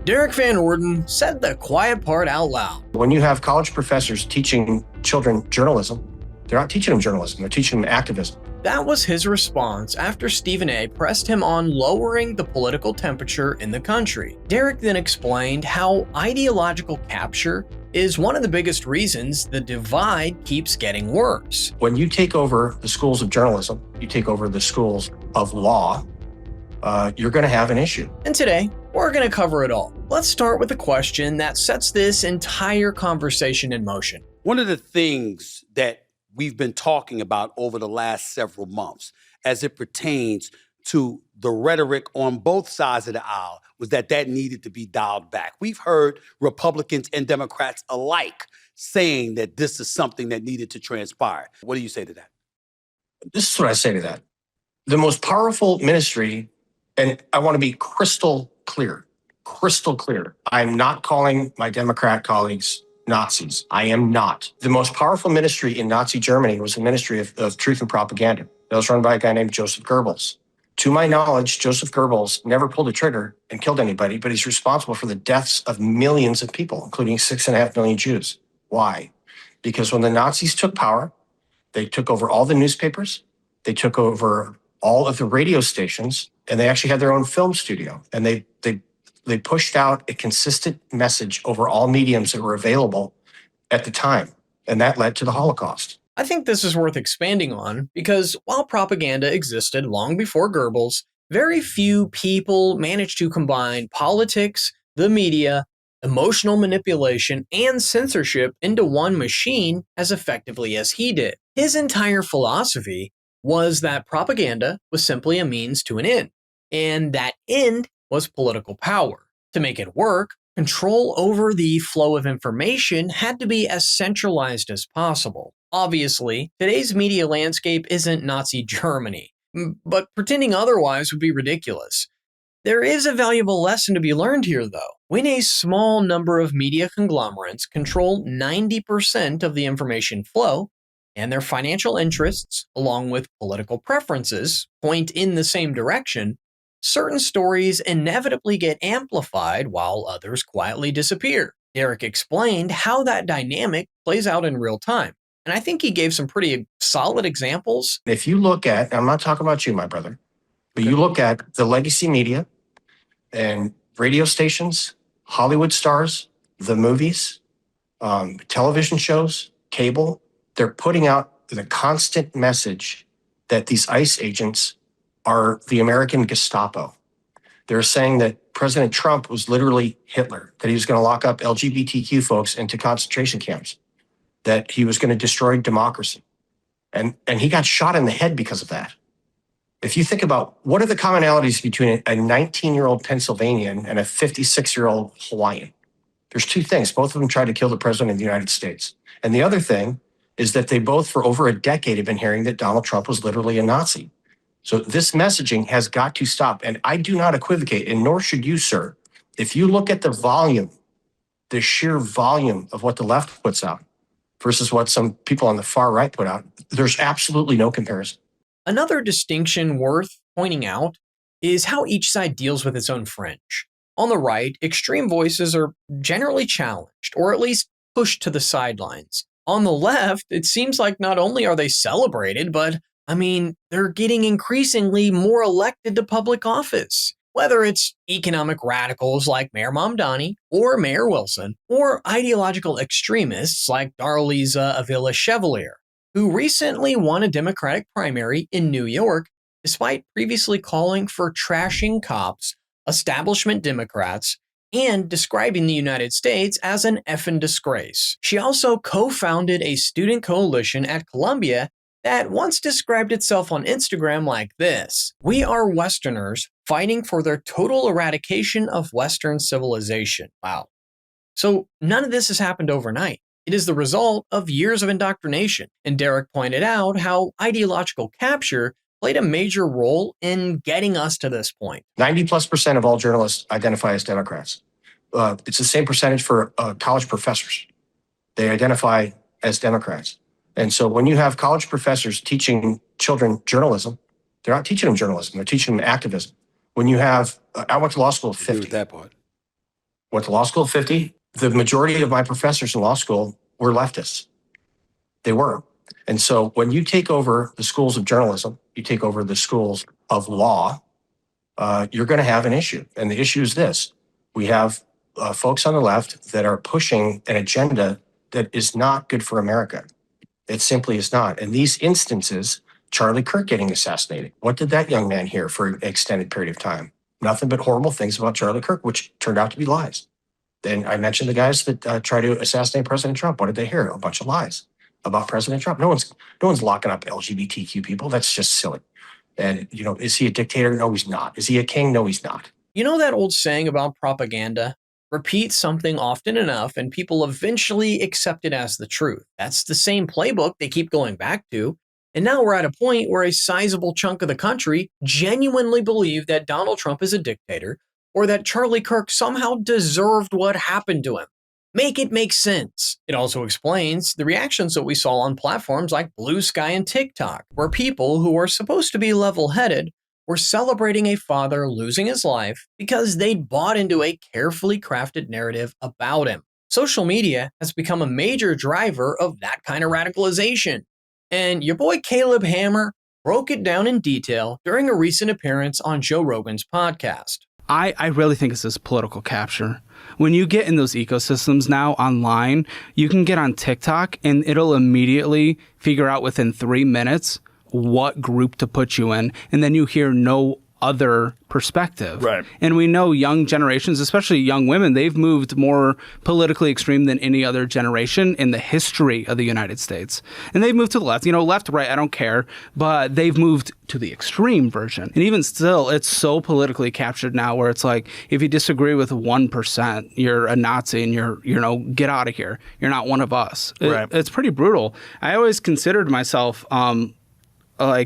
Derek Van Orden said the quiet part out loud. When you have college professors teaching children journalism, they're not teaching them journalism, they're teaching them activism. That was his response after Stephen A. pressed him on lowering the political temperature in the country. Derek then explained how ideological capture is one of the biggest reasons the divide keeps getting worse. When you take over the schools of journalism, you take over the schools of law, you're going to have an issue. And today, we're going to cover it all. Let's start with a question that sets this entire conversation in motion. One of the things that we've been talking about over the last several months as it pertains to the rhetoric on both sides of the aisle was that needed to be dialed back. We've heard Republicans and Democrats alike saying that this is something that needed to transpire. What do you say to that? This is what I say to that. The most powerful ministry, and I want to be crystal clear. I'm not calling my Democrat colleagues Nazis. I am not. The most powerful ministry in Nazi Germany was the Ministry of Truth and Propaganda. That was run by a guy named Joseph Goebbels. To my knowledge, Joseph Goebbels never pulled a trigger and killed anybody, but he's responsible for the deaths of millions of people, including 6.5 million Jews. Why? Because when the Nazis took power, they took over all the newspapers, they took over all of the radio stations, and they actually had their own film studio. And they pushed out a consistent message over all mediums that were available at the time. And that led to the Holocaust. I think this is worth expanding on because while propaganda existed long before Goebbels, very few people managed to combine politics, the media, emotional manipulation, and censorship into one machine as effectively as he did. His entire philosophy was that propaganda was simply a means to an end, and that end was political power. To make it work, control over the flow of information had to be as centralized as possible. Obviously, today's media landscape isn't Nazi Germany, but pretending otherwise would be ridiculous. There is a valuable lesson to be learned here, though. When a small number of media conglomerates control 90% of the information flow, and their financial interests, along with political preferences, point in the same direction, certain stories inevitably get amplified while others quietly disappear. Derek explained how that dynamic plays out in real time. And I think he gave some pretty solid examples. If you look at, I'm not talking about you, my brother, but you look at the legacy media and radio stations, Hollywood stars, the movies, television shows, cable, they're putting out the constant message that these ICE agents are the American Gestapo. They're saying that President Trump was literally Hitler, that he was going to lock up LGBTQ folks into concentration camps, that he was going to destroy democracy. And he got shot in the head because of that. If you think about what are the commonalities between a 19-year-old Pennsylvanian and a 56-year-old Hawaiian, there's two things. Both of them tried to kill the president of the United States. And the other thing is that they both, for over a decade, have been hearing that Donald Trump was literally a Nazi. So this messaging has got to stop. And I do not equivocate, and nor should you, sir. If you look at the volume, the sheer volume of what the left puts out versus what some people on the far right put out, there's absolutely no comparison. Another distinction worth pointing out is how each side deals with its own fringe. On the right, extreme voices are generally challenged, or at least pushed to the sidelines. On the left, it seems like not only are they celebrated, but they're getting increasingly more elected to public office. Whether it's economic radicals like Mayor Mamdani or Mayor Wilson, or ideological extremists like Darlisa Avila Chevalier, who recently won a Democratic primary in New York despite previously calling for trashing cops, establishment Democrats, and describing the United States as an effing disgrace. She also co-founded a student coalition at Columbia that once described itself on Instagram like this: "We are Westerners fighting for their total eradication of Western civilization." Wow. So none of this has happened overnight. It is the result of years of indoctrination. And Derek pointed out how ideological capture played a major role in getting us to this point. 90+% of all journalists identify as Democrats. It's the same percentage for college professors. They identify as Democrats. And so when you have college professors teaching children journalism, they're not teaching them journalism, they're teaching them activism. When you have, I went to law school at 50. That part. Went to law school at 50. The majority of my professors in law school were leftists. They were. And so when you take over the schools of journalism, you take over the schools of law, you're going to have an issue. And the issue is this. We have folks on the left that are pushing an agenda that is not good for America. It simply is not. And these instances, Charlie Kirk getting assassinated, what did that young man hear for an extended period of time? Nothing but horrible things about Charlie Kirk, which turned out to be lies. Then I mentioned the guys that tried to assassinate President Trump. What did they hear? A bunch of lies about President Trump. No one's locking up LGBTQ people. That's just silly. And, is he a dictator? No, he's not. Is he a king? No, he's not. You know that old saying about propaganda? Repeat something often enough and people eventually accept it as the truth. That's the same playbook they keep going back to. And now we're at a point where a sizable chunk of the country genuinely believe that Donald Trump is a dictator or that Charlie Kirk somehow deserved what happened to him. Make it make sense. It also explains the reactions that we saw on platforms like Blue Sky and TikTok, where people who are supposed to be level-headed were celebrating a father losing his life because they'd bought into a carefully crafted narrative about him. Social media has become a major driver of that kind of radicalization. And your boy Caleb Hammer broke it down in detail during a recent appearance on Joe Rogan's podcast. I really think this is political capture. When you get in those ecosystems now online, you can get on TikTok and it'll immediately figure out within 3 minutes what group to put you in. And then you hear no other perspective. Right. And we know young generations, especially young women, they've moved more politically extreme than any other generation in the history of the United States. And they've moved to the left, left, right, I don't care, but they've moved to the extreme version. And even still, it's so politically captured now where it's like, if you disagree with 1%, you're a Nazi and you're get out of here. You're not one of us. Right. It's pretty brutal. I always considered myself,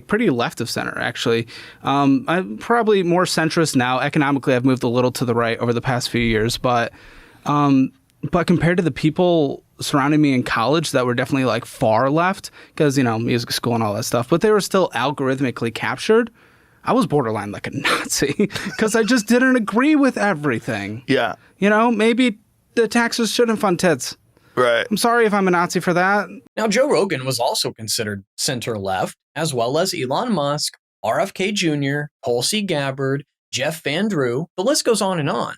pretty left of center, actually. I'm probably more centrist now. Economically, I've moved a little to the right over the past few years, but compared to the people surrounding me in college that were definitely like far left, because, music school and all that stuff, but they were still algorithmically captured. I was borderline like a Nazi because I just didn't agree with everything. Yeah. Maybe the taxes shouldn't fund tits. Right. I'm sorry if I'm a Nazi for that. Now, Joe Rogan was also considered center-left, as well as Elon Musk, RFK Jr., Tulsi Gabbard, Jeff Van Drew. The list goes on and on.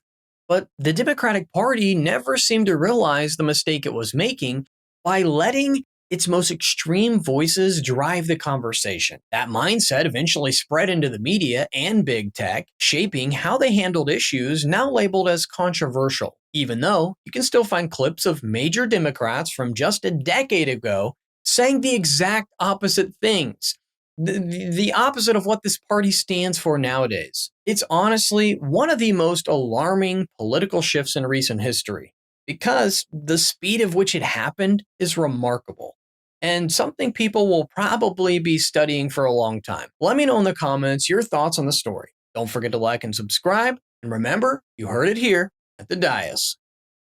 But the Democratic Party never seemed to realize the mistake it was making by letting its most extreme voices drive the conversation. That mindset eventually spread into the media and big tech, shaping how they handled issues now labeled as controversial, even though you can still find clips of major Democrats from just a decade ago saying the exact opposite things. The opposite of what this party stands for nowadays. It's honestly one of the most alarming political shifts in recent history, because the speed of which it happened is remarkable, and something people will probably be studying for a long time. Let me know in the comments your thoughts on the story. Don't forget to like and subscribe, and remember, you heard it here at the Dais.